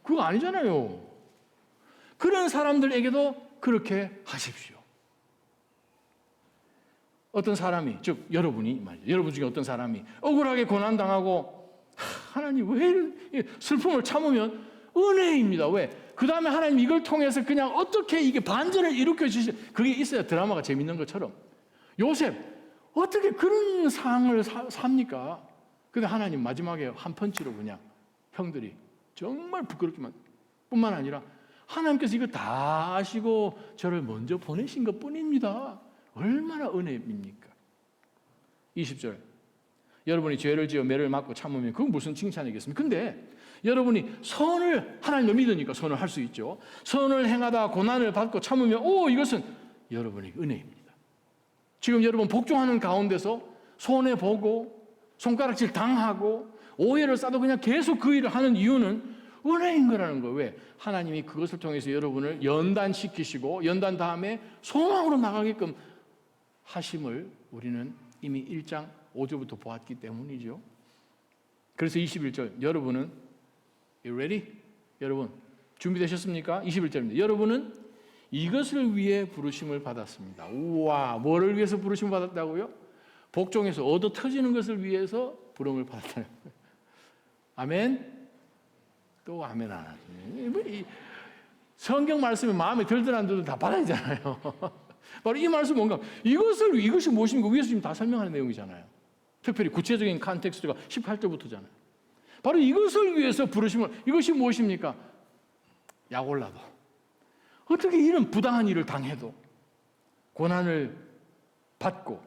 그거 아니잖아요. 그런 사람들에게도 그렇게 하십시오. 어떤 사람이, 즉 여러분이 말이죠. 여러분 중에 어떤 사람이 억울하게 고난당하고 하나님 왜 슬픔을 참으면 은혜입니다. 왜? 그 다음에 하나님 이걸 통해서 그냥 어떻게 이게 반전을 일으켜 주시, 그게 있어야 드라마가 재밌는 것처럼. 요셉 어떻게 그런 상을 삽니까? 근데 하나님 마지막에 한 펀치로 그냥 형들이 정말 부끄럽기만 뿐만 아니라 하나님께서 이거 다 아시고 저를 먼저 보내신 것 뿐입니다. 얼마나 은혜입니까? 20절. 여러분이 죄를 지어 매를 맞고 참으면 그건 무슨 칭찬이겠습니까? 근데 여러분이 선을, 하나님을 믿으니까 선을 할 수 있죠. 선을 행하다 고난을 받고 참으면 이것은 여러분에게 은혜입니다. 지금 여러분 복종하는 가운데서 손해보고 손가락질 당하고 오해를 쌓아도 그냥 계속 그 일을 하는 이유는 은혜인 거라는 거예요. 왜? 하나님이 그것을 통해서 여러분을 연단시키시고 연단 다음에 소망으로 나가게끔 하심을 우리는 이미 1장 5절부터 보았기 때문이죠. 그래서 21절, 여러분은 You ready? 여러분 준비되셨습니까? 21절입니다. 여러분은 이것을 위해 부르심을 받았습니다. 우와, 뭐를 위해서 부르심을 받았다고요? 복종해서 얻어 터지는 것을 위해서 부름을 받았다는 거예요. 아멘? 또 아멘 안 하지. 성경 말씀이 마음에 들든 안 들든 다 받아야잖아요. 바로 이 말씀 뭔가 이것이 무엇인가 위에서 지금 다 설명하는 내용이잖아요. 특별히 구체적인 컨텍스트가 18절부터잖아요. 바로 이것을 위해서 부르심을, 이것이 무엇입니까? 약 올라도 어떻게 이런 부당한 일을 당해도 고난을 받고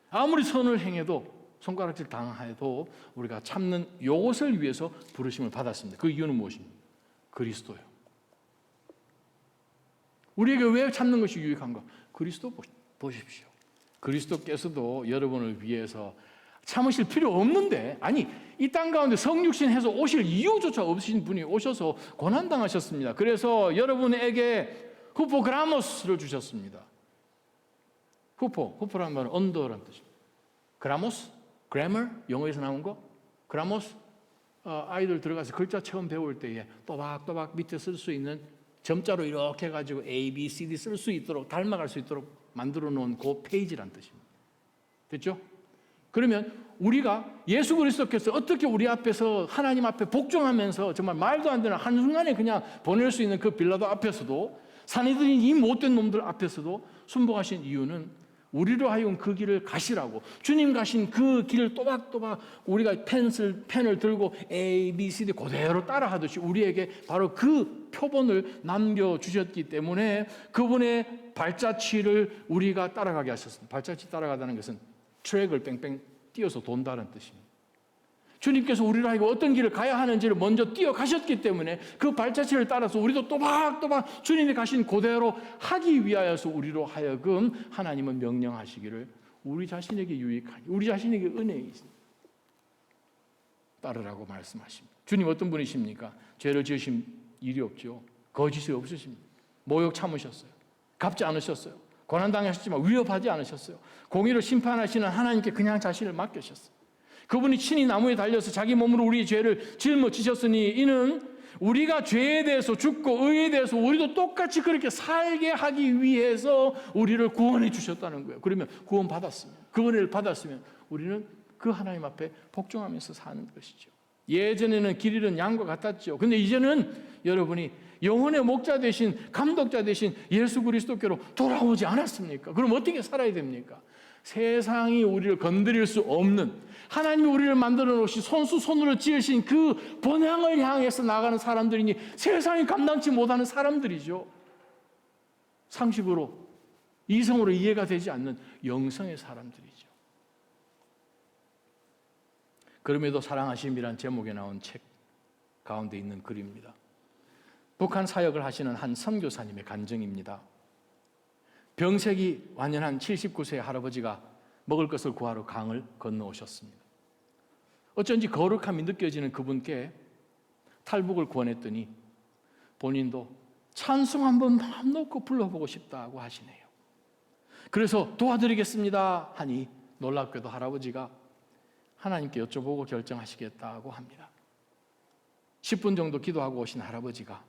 아무리 선을 행해도 손가락질 당해도 우리가 참는 이것을 위해서 부르심을 받았습니다. 그 이유는 무엇입니까? 그리스도요. 우리에게 왜 참는 것이 유익한가? 그리스도 보십시오. 그리스도께서도 여러분을 위해서 참으실 필요 없는데, 아니 이 땅 가운데 성육신 해서 오실 이유조차 없으신 분이 오셔서 고난당하셨습니다. 그래서 여러분에게 후포그라모스를 주셨습니다. 후포라는 말은 언더라는 뜻입니다. 그라모스, 그래머, 영어에서 나온 거. 그라모스, 아이들 들어가서 글자 처음 배울 때에 또박또박 밑에 쓸 수 있는 점자로 이렇게 해가지고 A, B, C, D 쓸 수 있도록 닮아갈 수 있도록 만들어 놓은 그 페이지란 뜻입니다. 됐죠? 그러면 우리가 예수 그리스도께서 어떻게 우리 앞에서 하나님 앞에 복종하면서 정말 말도 안 되는 한순간에 그냥 보낼 수 있는 그 빌라도 앞에서도 사내들인 이 못된 놈들 앞에서도 순복하신 이유는 우리로 하여금 그 길을 가시라고, 주님 가신 그 길을 또박또박 우리가 펜을 들고 A, B, C, D 그대로 따라하듯이 우리에게 바로 그 표본을 남겨주셨기 때문에 그분의 발자취를 우리가 따라가게 하셨습니다. 발자취 따라가다는 것은 트랙을 뺑뺑 띄어서 돈다는 뜻입니다. 주님께서 우리를 하여금 어떤 길을 가야 하는지를 먼저 뛰어가셨기 때문에 그 발자취를 따라서 우리도 또박또박 주님이 가신 그대로 하기 위하여서 우리로 하여금 하나님은 명령하시기를 우리 자신에게 유익하니, 우리 자신에게 은혜이 따르라고 말씀하십니다. 주님 어떤 분이십니까? 죄를 지으신 일이 없죠. 거짓이 없으십니다. 모욕 참으셨어요. 갚지 않으셨어요. 고난당하셨지만 위협하지 않으셨어요. 공의를 심판하시는 하나님께 그냥 자신을 맡기셨어요. 그분이 친히 나무에 달려서 자기 몸으로 우리의 죄를 짊어지셨으니 이는 우리가 죄에 대해서 죽고 의에 대해서 우리도 똑같이 그렇게 살게 하기 위해서 우리를 구원해 주셨다는 거예요. 그러면 구원 받았으면, 그 은혜를 받았으면 우리는 그 하나님 앞에 복종하면서 사는 것이죠. 예전에는 길 잃은 양과 같았죠. 근데 이제는 여러분이 영혼의 목자 되신, 감독자 되신 예수 그리스도께로 돌아오지 않았습니까? 그럼 어떻게 살아야 됩니까? 세상이 우리를 건드릴 수 없는, 하나님이 우리를 만들어 놓으신 손으로 지으신 그 본향을 향해서 나가는 사람들이니 세상이 감당치 못하는 사람들이죠. 상식으로, 이성으로 이해가 되지 않는 영성의 사람들이죠. 그럼에도 사랑하심이란 제목에 나온 책 가운데 있는 글입니다. 북한 사역을 하시는 한 선교사님의 간증입니다. 병색이 완연한 79세 할아버지가 먹을 것을 구하러 강을 건너오셨습니다. 어쩐지 거룩함이 느껴지는 그분께 탈북을 권했더니 본인도 찬송 한번 마음 놓고 불러보고 싶다고 하시네요. 그래서 도와드리겠습니다 하니 놀랍게도 할아버지가 하나님께 여쭤보고 결정하시겠다고 합니다. 10분 정도 기도하고 오신 할아버지가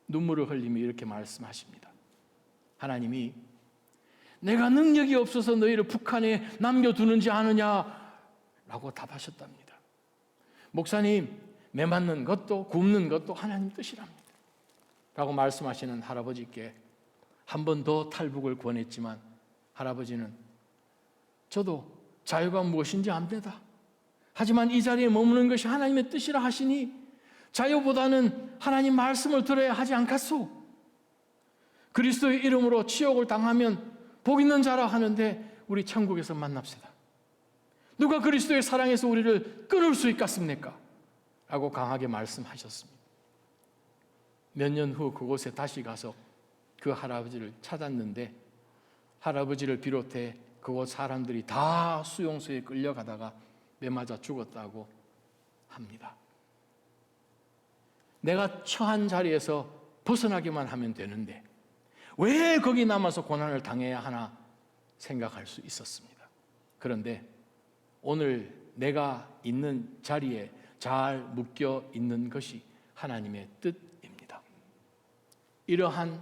눈물을 흘리며 이렇게 말씀하십니다. 하나님이 내가 능력이 없어서 너희를 북한에 남겨두는지 아느냐라고 답하셨답니다. 목사님, 매 맞는 것도 굽는 것도 하나님 뜻이랍니다 라고 말씀하시는 할아버지께 한 번 더 탈북을 권했지만 할아버지는 저도 자유가 무엇인지 압니다. 하지만 이 자리에 머무는 것이 하나님의 뜻이라 하시니 자유보다는 하나님 말씀을 들어야 하지 않겠소? 그리스도의 이름으로 치욕을 당하면 복 있는 자라 하는데 우리 천국에서 만납시다. 누가 그리스도의 사랑에서 우리를 끊을 수 있겠습니까? 라고 강하게 말씀하셨습니다. 몇 년 후 그곳에 다시 가서 그 할아버지를 찾았는데 할아버지를 비롯해 그곳 사람들이 다 수용소에 끌려가다가 매맞아 죽었다고 합니다. 내가 처한 자리에서 벗어나기만 하면 되는데 왜 거기 남아서 고난을 당해야 하나 생각할 수 있었습니다. 그런데 오늘 내가 있는 자리에 잘 묶여 있는 것이 하나님의 뜻입니다. 이러한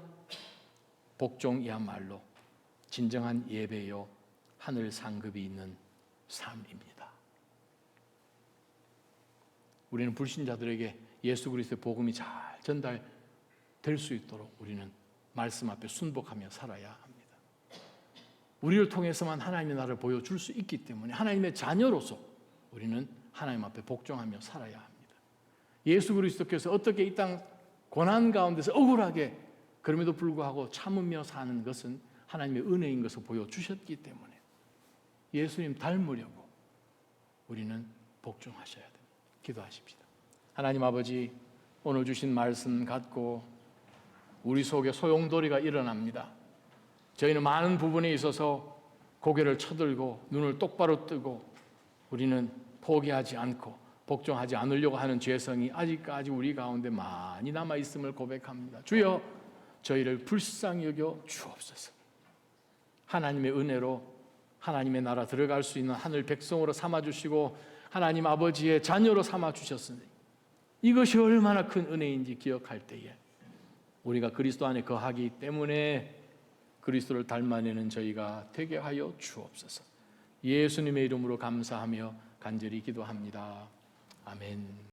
복종이야말로 진정한 예배요 하늘 상급이 있는 삶입니다. 우리는 불신자들에게 예수 그리스도의 복음이 잘 전달될 수 있도록 우리는 말씀 앞에 순복하며 살아야 합니다. 우리를 통해서만 하나님의 나라를 보여줄 수 있기 때문에 하나님의 자녀로서 우리는 하나님 앞에 복종하며 살아야 합니다. 예수 그리스도께서 어떻게 이 땅 고난 가운데서 억울하게 그럼에도 불구하고 참으며 사는 것은 하나님의 은혜인 것을 보여주셨기 때문에 예수님 닮으려고 우리는 복종하셔야 됩니다. 기도하십시다. 하나님 아버지, 오늘 주신 말씀 갖고 우리 속에 소용돌이가 일어납니다. 저희는 많은 부분에 있어서 고개를 쳐들고 눈을 똑바로 뜨고 우리는 포기하지 않고 복종하지 않으려고 하는 죄성이 아직까지 우리 가운데 많이 남아있음을 고백합니다. 주여, 저희를 불쌍히 여겨 주옵소서. 하나님의 은혜로 하나님의 나라 들어갈 수 있는 하늘 백성으로 삼아주시고 하나님 아버지의 자녀로 삼아주셨으니 이것이 얼마나 큰 은혜인지 기억할 때에 우리가 그리스도 안에 거하기 때문에 그리스도를 닮아내는 저희가 되게 하여 주옵소서. 예수님의 이름으로 감사하며 간절히 기도합니다. 아멘.